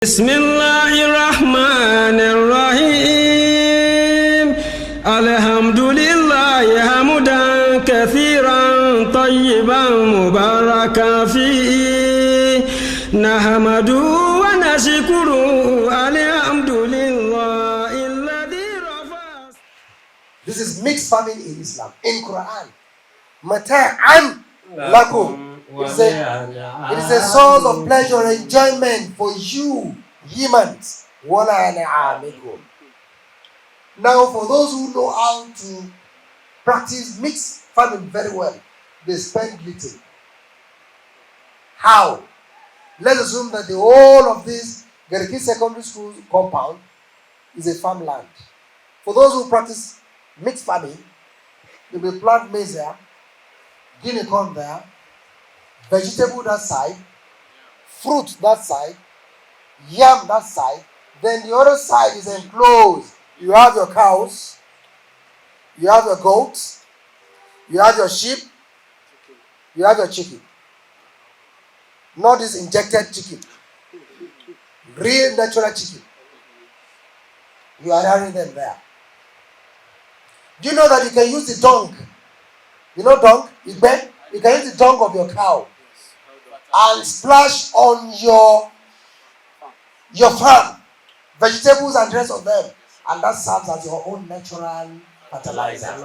Bismillahirrahmanirrahim. Alhamdulillah hamdan kathiran tayyiban mubarakan fihi. Nahmadu wa nashkuru alhamdulillah alladhi rafa. This is mixed family in Islam. In Quran, mata'an lakum. It is a source of pleasure and enjoyment for you, humans. Now, for those who know how to practice mixed family very well, they spend little. How? Let's assume that the whole of this Gariki Secondary School compound is a farmland. For those who practice mixed farming, they will plant maize there, guinea corn there, vegetable that side, fruit that side, yam that side. Then the other side is enclosed. You have your cows, you have your goats, you have your sheep, you have your chicken. Not this injected chicken. Real natural chicken. You are having them there. Do you know that you can use the dung? You know dung? You can use the dung of your cow and splash on your farm, vegetables and the rest of them, and that serves as your own natural fertilizer.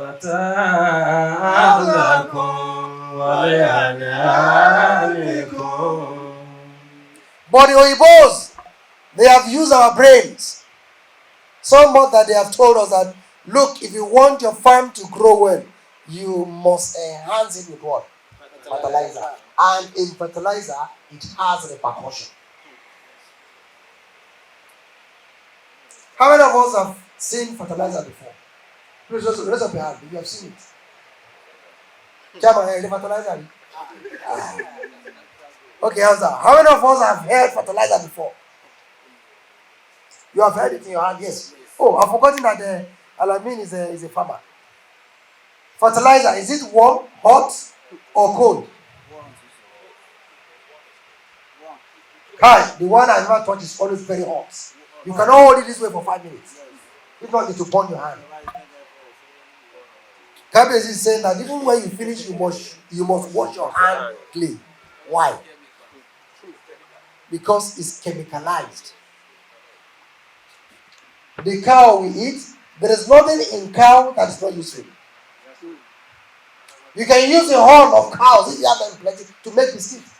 But the Oyibos, they have used our brains so much that they have told us that, look, if you want your farm to grow well, you must enhance it with what? Fertilizer. And in fertilizer, it has a repercussion. How many of us have seen fertilizer before? Please just raise up your hand if you have seen it. Chairman, the fertilizer. Okay, how's that? How many of us have heard fertilizer before? You have heard it in your hand, yes. Oh, I've forgotten that Alamin is a farmer. Fertilizer, is it warm, hot, or cold? Kai, the one I never touch is always very hot. You cannot hold it this way for 5 minutes. If not, it will burn your hand. Kabez is saying that even when you finish, you must wash your hand clean. Why? Because it's chemicalized. The cow we eat, there is nothing in cow that is not useful. You can use the horn of cows if you have them plenty to make biscuits.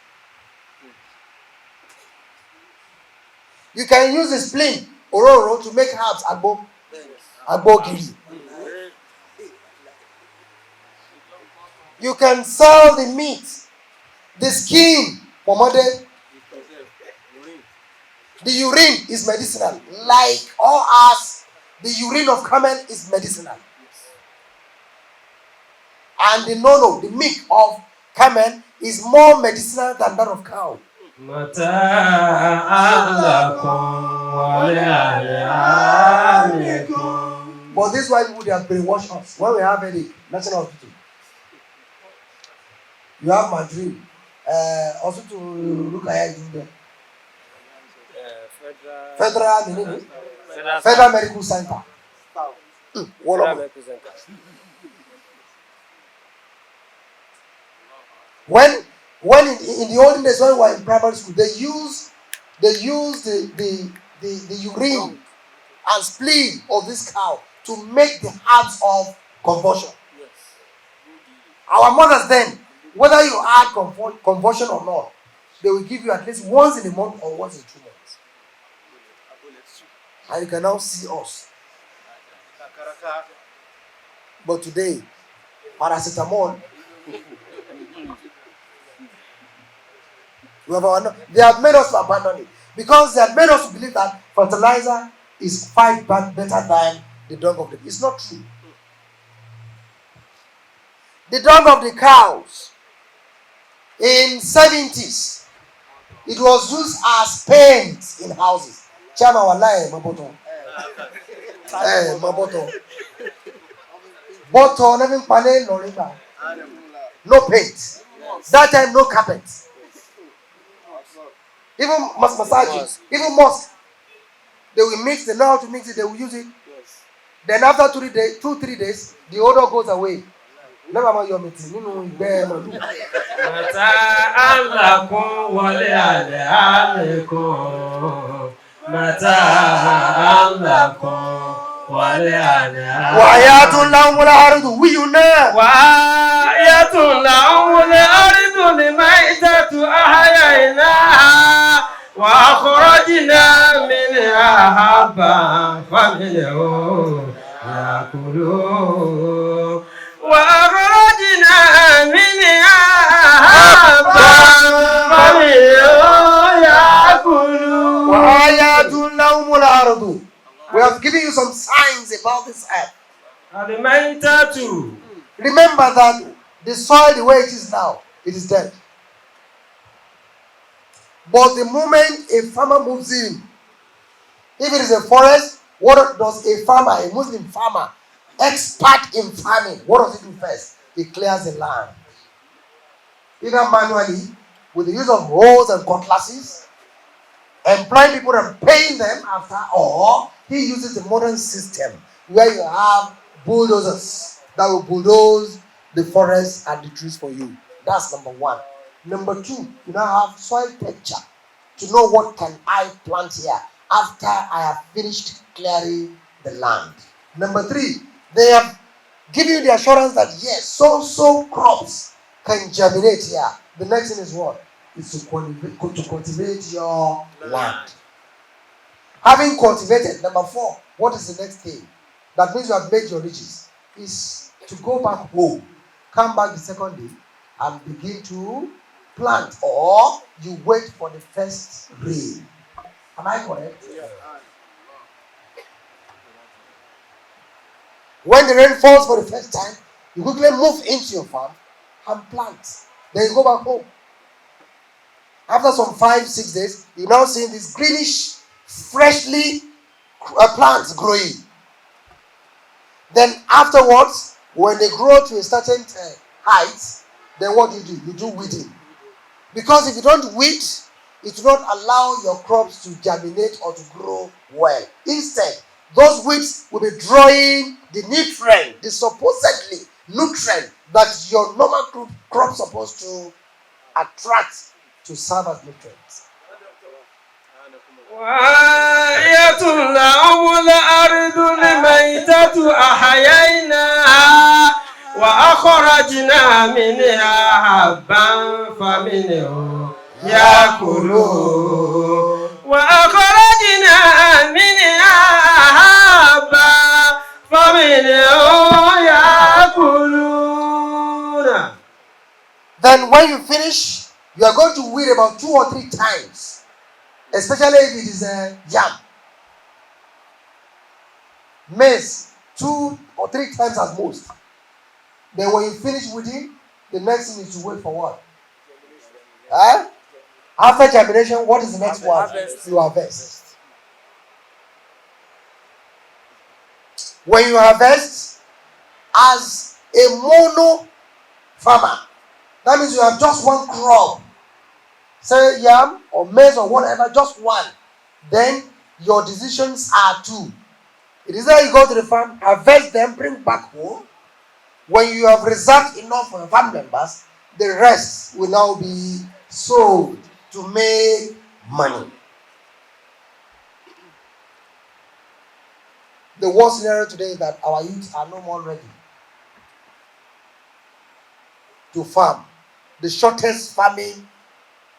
You can use the spleen, ororo, to make herbs, agbo-giri. You can sell the meat, the skin, pomade. The urine is medicinal. Like all us, the urine of camel is medicinal. And the nono, the milk of camel, is more medicinal than that of cow. But this is why people they have brainwashed us. When we have any national hospital, you have Madrid. Also to look ahead in there. Federal Medical Center. When in the olden days when we were in primary school, they use the urine and spleen of this cow to make the herbs of conversion. Yes. Our mothers then, whether you add conversion or not, they will give you at least once in a month or once in 2 months. And you can now see us. But today, paracetamol. They have made us to abandon it because they have made us to believe that fertilizer is better than the dung of the cow. It's not true. The dung of the cows in 70s, it was used as paint in houses. Chama wallahi maboto. Maboto. Boto never panel no riba. No paint. That time no carpet. Even massaging, even mosque. They will mix, they know how to mix it, they will use it. Then after 3 days, the odor goes away. Never mind your meeting. You know, Mata alakum wale alekum. Mata alakum wale alekum. Wa'ayatun lahumul ardu wiyuna. Wa'ayatun lahumul ardu limaitatu ahyaynaha. وأخرجنا منها حبا فمنه يأكلون وأخرجنا منها حبا فمنه يأكلون وآيات لهم الأرض. We have given you some signs about this earth. Remember that the soil, the way it is now, it is dead. But the moment a farmer moves in, if it is a forest, what does a farmer, a Muslim farmer, expert in farming, what does he do first? He clears the land. Either manually, with the use of hoes and cutlasses, employing people and paying them after, or he uses the modern system where you have bulldozers that will bulldoze the forest and the trees for you. That's number one. Number two, you now have soil texture to know what can I plant here after I have finished clearing the land. Number three, they have given you the assurance that yes, so crops can germinate here. The next thing is what? Is to cultivate your land. Having cultivated, number four, what is the next thing? That means you have made your riches. Is to go back home, come back the second day, and begin to plant, or you wait for the first rain. Am I correct? Yeah. When the rain falls for the first time, you quickly move into your farm and plant. Then you go back home. After some 5-6 days, you now see this greenish, freshly plants growing. Then afterwards, when they grow to a certain height, then what do? You do weeding. Because if you don't weed, it will not allow your crops to germinate or to grow well. Instead, those weeds will be drawing the nutrient, the supposedly nutrient that your normal crop is supposed to attract to serve as nutrients. وآية لهم الأرض الميتة أحييناها وأخرجنا منها حبا فمنه يأكلون وأخرجنا منها حبا فمنه يأكلون. Then when you finish, you are going to weed about 2 or 3 times. Especially if it is a yam. Maize, 2 or 3 times at most. Then when you finish weeding, the next thing is to wait for what? After germination, what is the next one? You harvest. When you harvest, as a mono farmer, that means you have just one crop. Say yam or maize or whatever, just one. Then your decisions are 2. It is that you go to the farm, harvest them, bring back home. When you have reserved enough for your family members, the rest will now be sold to make money. The worst scenario today is that our youth are no more ready to farm. The shortest farming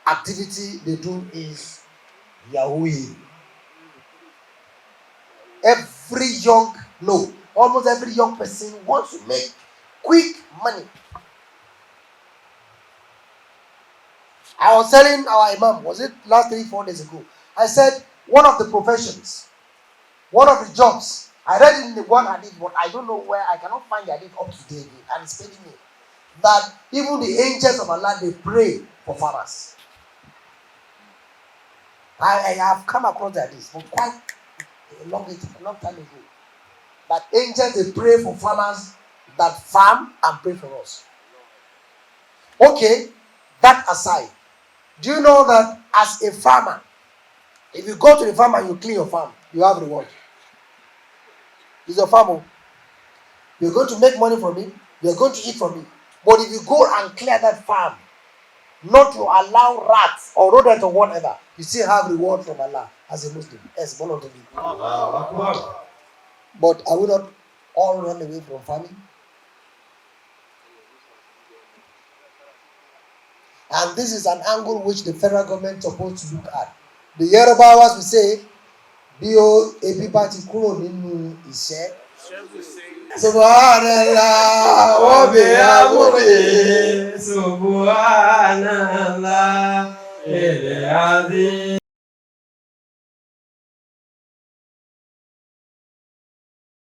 activity they do is Yahoo. Almost every young person wants to make quick money. I was telling our imam, was it last 3-4 days ago? I said one of the professions, one of the jobs, I read in the one hadith, but I don't know where, I cannot find the hadith up to date, and it's paining me, that even the angels of Allah, they pray for farmers. I have come across that this for quite a long time ago. That angels, they pray for farmers that farm and pray for us. Okay, that aside, Do you know that as a farmer, if you go to the farm and you clean your farm, you have reward. It's a farmer. You're going to make money from it. You're going to eat from it. But if you go and clear that farm, not to allow rats or rodents or whatever, you still have reward from Allah as a Muslim. Yes, one of the people. But are we not all run away from farming? And this is an angle which the federal government is supposed to look at. The Yorubawas will say, Bio Ebibati Kuro Ninu Ise. Subhanallah wa bihamdihi. Subhanallah.